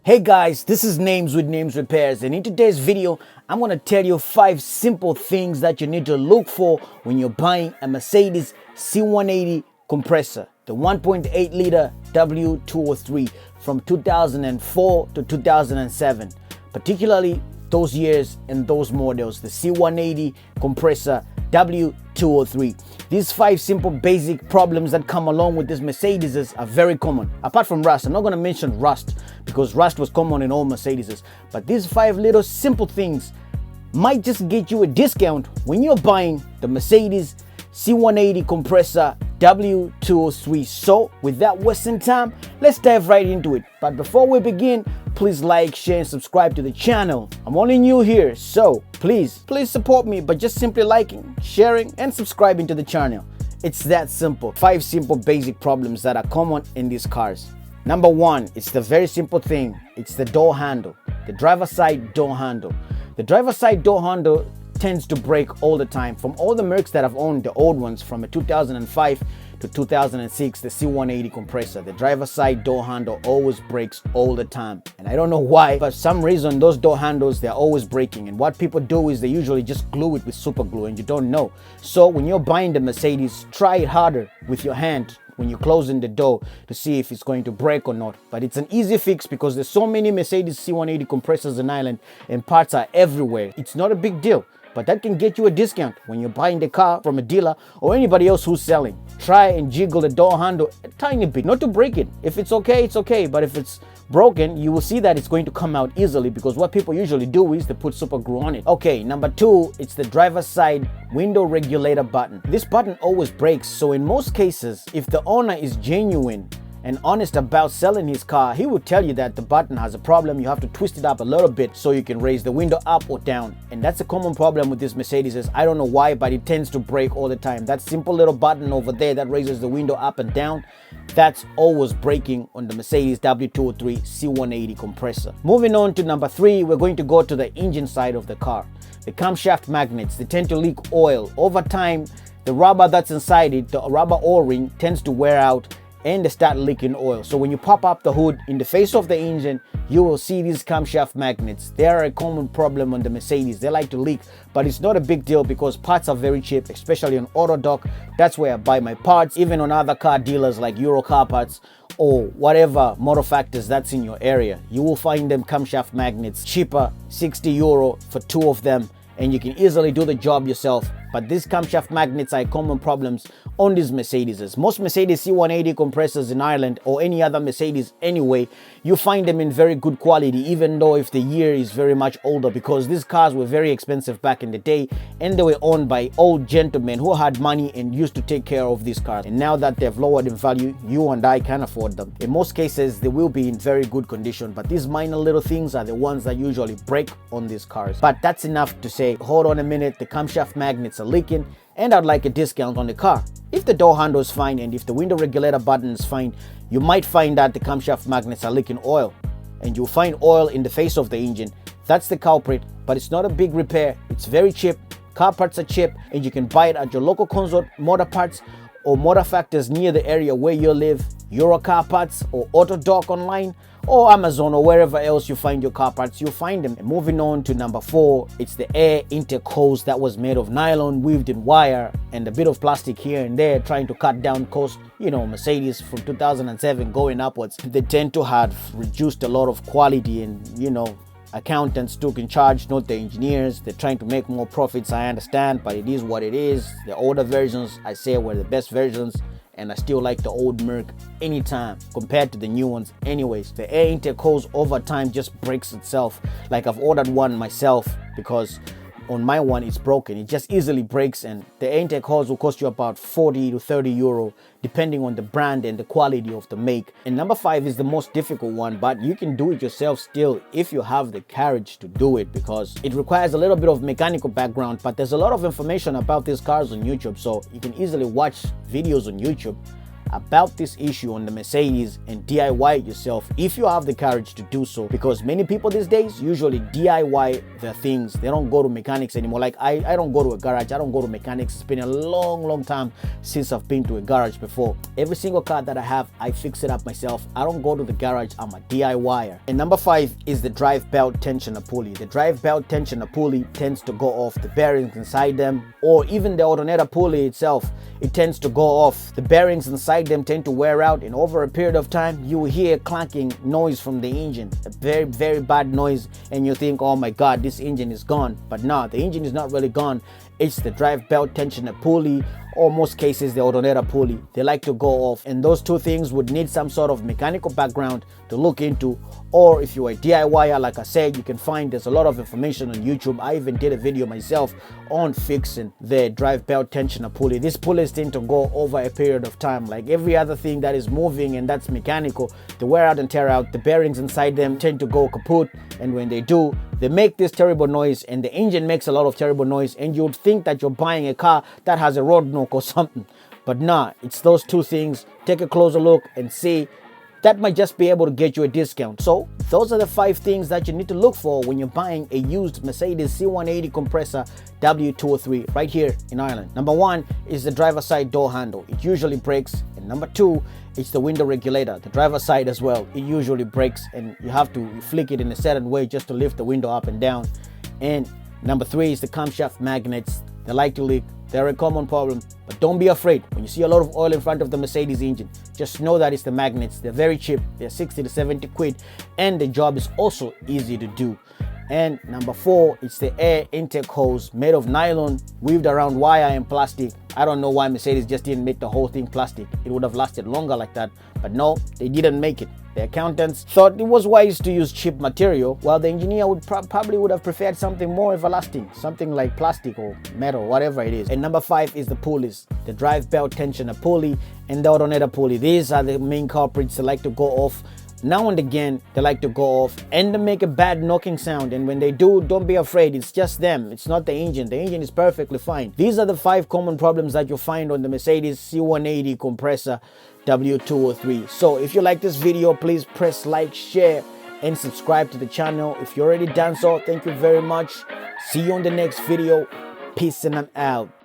Hey guys, this is Names with Names Repairs, and in today's video I'm going to tell you 5 simple things that you need to look for when you're buying a Mercedes C180 compressor, the 1.8 liter W203 from 2004 to 2007, particularly those years and those models, the C180 compressor W203. These 5 simple basic problems that come along with these Mercedes are very common. Apart from rust, I'm not going to mention rust because rust was common in all Mercedes, but these 5 little simple things might just get you a discount when you're buying the Mercedes C180 compressor W203. So without wasting time, let's dive right into it. But before we begin, please like, share, and subscribe to the channel. I'm only new here, so please support me by just simply liking, sharing, and subscribing to the channel. It's that simple. 5 simple basic problems that are common in these cars. Number 1, it's the very simple thing. It's the door handle, the driver's side door handle. The driver's side door handle tends to break all the time. From all the Mercs that I've owned, the old ones from a 2005 to 2006, the C180 compressor, the driver's side door handle always breaks all the time. And I don't know why, but for some reason those door handles, they're always breaking. And what people do is they usually just glue it with super glue, and you don't know. So when you're buying the Mercedes, try it harder with your hand when you're closing the door to see if it's going to break or not. But it's an easy fix because there's so many Mercedes C180 compressors in Ireland and parts are everywhere. It's not a big deal, but that can get you a discount when you're buying the car from a dealer or anybody else who's selling. Try and jiggle the door handle a tiny bit, not to break it. If it's okay, it's okay. But if it's broken, you will see that it's going to come out easily because what people usually do is they put super glue on it. Okay, number 2, it's the driver's side window regulator button. This button always breaks, so in most cases, if the owner is genuine and honest about selling his car, he will tell you that the button has a problem. You have to twist it up a little bit so you can raise the window up or down. And that's a common problem with this Mercedes. I don't know why, but it tends to break all the time. That simple little button over there that raises the window up and down, that's always breaking on the Mercedes W203 C180 compressor. Moving on to number 3, we're going to go to the engine side of the car. The camshaft magnets, they tend to leak oil. Over time, the rubber that's inside it, the rubber O-ring, tends to wear out and they start leaking oil. So when you pop up the hood in the face of the engine, you will see these camshaft magnets. They are a common problem on the Mercedes. They like to leak, but it's not a big deal because parts are very cheap, especially on AutoDock. That's where I buy my parts. Even on other car dealers like Euro Car Parts or whatever motor factors that's in your area, you will find them camshaft magnets cheaper, 60 euro for 2 of them, and you can easily do the job yourself. But these camshaft magnets are common problems on these Mercedes. Most Mercedes C180 compressors in Ireland or any other Mercedes anyway, you find them in very good quality, even though if the year is very much older, because these cars were very expensive back in the day and they were owned by old gentlemen who had money and used to take care of these cars. And now that they've lowered in value, you and I can afford them. In most cases, they will be in very good condition, but these minor little things are the ones that usually break on these cars. But that's enough to say, hold on a minute, the camshaft magnets are leaking and I'd like a discount on the car. If the door handle is fine and if the window regulator button is fine, you might find that the camshaft magnets are leaking oil, and you'll find oil in the face of the engine. That's the culprit, but it's not a big repair. It's very cheap. Car parts are cheap and you can buy it at your local Consort Motor Parts or Motor Factors near the area where you live, Euro Car Parts or AutoDock online, or Amazon or wherever else you find your car parts, you'll find them. And moving on to number 4, it's the air intake hose that was made of nylon weaved in wire and a bit of plastic here and there, trying to cut down cost. You know, Mercedes from 2007 going upwards, they tend to have reduced a lot of quality, and you know, accountants took in charge, not the engineers. They're trying to make more profits, I understand, but it is what it is. The older versions, I say, were the best versions, and I still like the old Merc anytime compared to the new ones. Anyways, the air intake hose over time just breaks itself. Like I've ordered one myself because on my one it's broken. It just easily breaks, and the air intake hose will cost you about 40 to 30 euro depending on the brand and the quality of the make. And number 5 is the most difficult one, but you can do it yourself still if you have the courage to do it, because it requires a little bit of mechanical background, but there's a lot of information about these cars on YouTube, so you can easily watch videos on YouTube. about this issue on the Mercedes and DIY it yourself if you have the courage to do so, because many people these days usually DIY their things. They don't go to mechanics anymore. Like I don't go to a garage, I don't go to mechanics. It's been a long time since I've been to a garage before. Every single car that I have, I fix it up myself. I don't go to the garage, I'm a DIYer. And number 5 is the drive belt tensioner pulley. The drive belt tensioner pulley tends to go off, the bearings inside them, or even the alternator pulley itself, it tends to go off. The bearings inside them tend to wear out, and over a period of time you will hear clanking noise from the engine, a very bad noise, and you think, oh my god, this engine is gone. But no, the engine is not really gone. It's the drive belt tensioner pulley, or most cases the alternator pulley. They like to go off, and those two things would need some sort of mechanical background to look into. Or if you're a DIYer, like I said, you can find there's a lot of information on YouTube. I even did a video myself on fixing the drive belt tensioner pulley. These pulleys tend to go over a period of time, like every other thing that is moving and that's mechanical. They wear out and tear out. The bearings inside them tend to go kaput, and when they do, they make this terrible noise, and the engine makes a lot of terrible noise, and you would think that you're buying a car that has a road knock or something. But nah, it's those two things. Take a closer look and see. That might just be able to get you a discount. So those are the 5 things that you need to look for when you're buying a used Mercedes C180 Kompressor W203 right here in Ireland. Number 1 is the driver's side door handle. It usually breaks. And number 2, it's the window regulator, the driver's side as well. It usually breaks, and you have to flick it in a certain way just to lift the window up and down. And number 3 is the camshaft magnets. They like to leak. They're a common problem, but don't be afraid. When you see a lot of oil in front of the Mercedes engine, just know that it's the magnets. They're very cheap. They're 60 to 70 quid, and the job is also easy to do. And number 4, it's the air intake hose, made of nylon, weaved around wire and plastic. I don't know why Mercedes just didn't make the whole thing plastic. It would have lasted longer like that, but no, they didn't make it. The accountants thought it was wise to use cheap material, while the engineer would probably would have preferred something more everlasting, something like plastic or metal, whatever it is. And number 5 is the pulleys, the drive belt tensioner pulley and the alternator pulley. These are the main culprits that like to go off. Now and again, they like to go off and they make a bad knocking sound. And when they do, don't be afraid. It's just them. It's not the engine. The engine is perfectly fine. These are the 5 common problems that you'll find on the Mercedes C180 Kompressor W203. So if you like this video, please press like, share, and subscribe to the channel. If you already done so, thank you very much. See you on the next video. Peace, and I'm out.